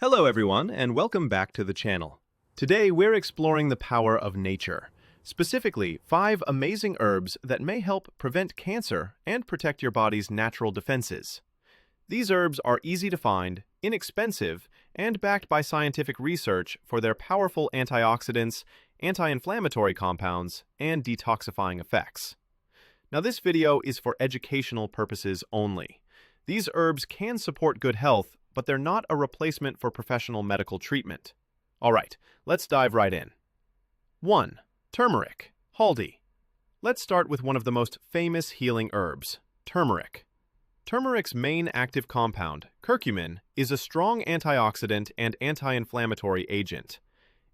Hello everyone, and welcome back to the channel. Today we're exploring the power of nature, specifically 5 amazing herbs that may help prevent cancer and protect your body's natural defenses. These herbs are easy to find, inexpensive, and backed by scientific research for their powerful antioxidants, anti-inflammatory compounds, and detoxifying effects. Now this video is for educational purposes only. These herbs can support good health, but they're not a replacement for professional medical treatment. All right, let's dive right in. 1. Turmeric, Haldi. Let's start with one of the most famous healing herbs, turmeric. Turmeric's main active compound, curcumin, is a strong antioxidant and anti-inflammatory agent.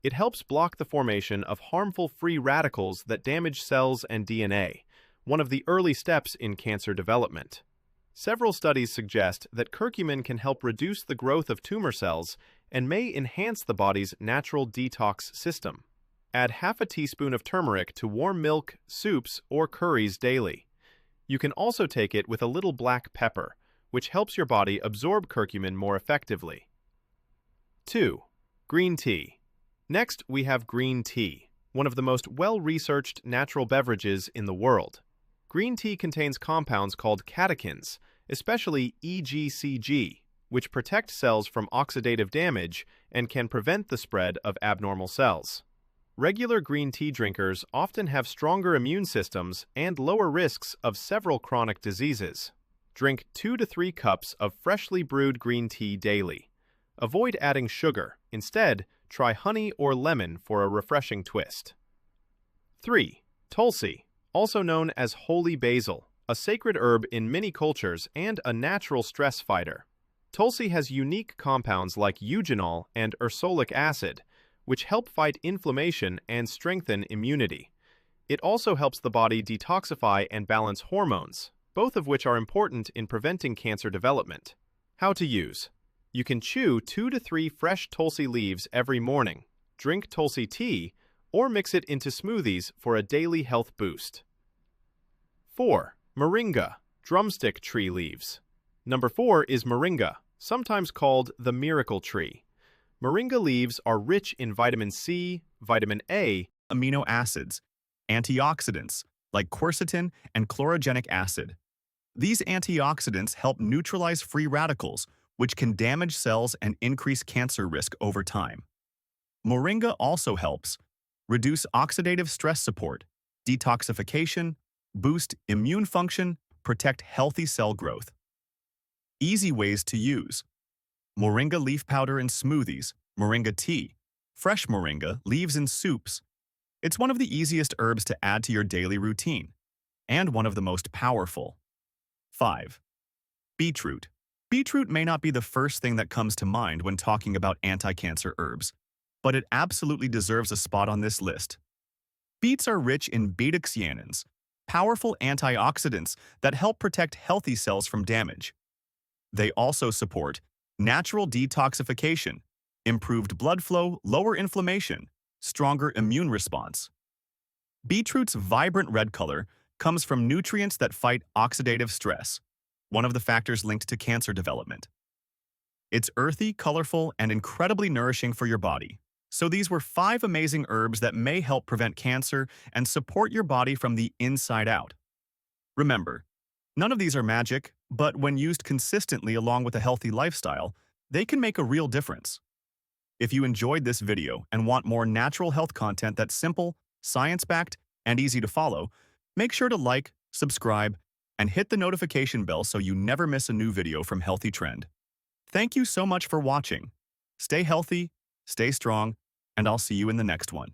It helps block the formation of harmful free radicals that damage cells and DNA, one of the early steps in cancer development. Several studies suggest that curcumin can help reduce the growth of tumor cells and may enhance the body's natural detox system. Add half a teaspoon of turmeric to warm milk, soups, or curries daily. You can also take it with a little black pepper, which helps your body absorb curcumin more effectively. 2. Green tea. Next, we have green tea, one of the most well-researched natural beverages in the world. Green tea contains compounds called catechins, especially EGCG, which protect cells from oxidative damage and can prevent the spread of abnormal cells. Regular green tea drinkers often have stronger immune systems and lower risks of several chronic diseases. Drink 2 to 3 cups of freshly brewed green tea daily. Avoid adding sugar. Instead, try honey or lemon for a refreshing twist. 3. Tulsi, also known as holy basil, a sacred herb in many cultures and a natural stress fighter. Tulsi has unique compounds like eugenol and ursolic acid, which help fight inflammation and strengthen immunity. It also helps the body detoxify and balance hormones, both of which are important in preventing cancer development. How to use. You can chew 2 to 3 fresh Tulsi leaves every morning, drink Tulsi tea, or mix it into smoothies for a daily health boost. 4. Moringa, drumstick tree leaves. Number 4 is moringa, sometimes called the miracle tree. Moringa leaves are rich in vitamin C, vitamin A, amino acids, antioxidants like quercetin and chlorogenic acid. These antioxidants help neutralize free radicals, which can damage cells and increase cancer risk over time. Moringa also helps reduce oxidative stress support, detoxification, boost immune function, protect healthy cell growth. Easy ways to use. Moringa leaf powder in smoothies, moringa tea, fresh moringa leaves in soups. It's one of the easiest herbs to add to your daily routine, and one of the most powerful. 5. Beetroot. Beetroot may not be the first thing that comes to mind when talking about anti-cancer herbs, but it absolutely deserves a spot on this list. Beets are rich in beta-cyanins, powerful antioxidants that help protect healthy cells from damage. They also support natural detoxification, improved blood flow, lower inflammation, stronger immune response. Beetroot's vibrant red color comes from nutrients that fight oxidative stress, one of the factors linked to cancer development. It's earthy, colorful, and incredibly nourishing for your body. So these were 5 amazing herbs that may help prevent cancer and support your body from the inside out. Remember, none of these are magic, but when used consistently along with a healthy lifestyle, they can make a real difference. If you enjoyed this video and want more natural health content that's simple, science-backed, and easy to follow, make sure to like, subscribe, and hit the notification bell so you never miss a new video from Healthy Trend. Thank you so much for watching. Stay healthy, stay strong, and I'll see you in the next one.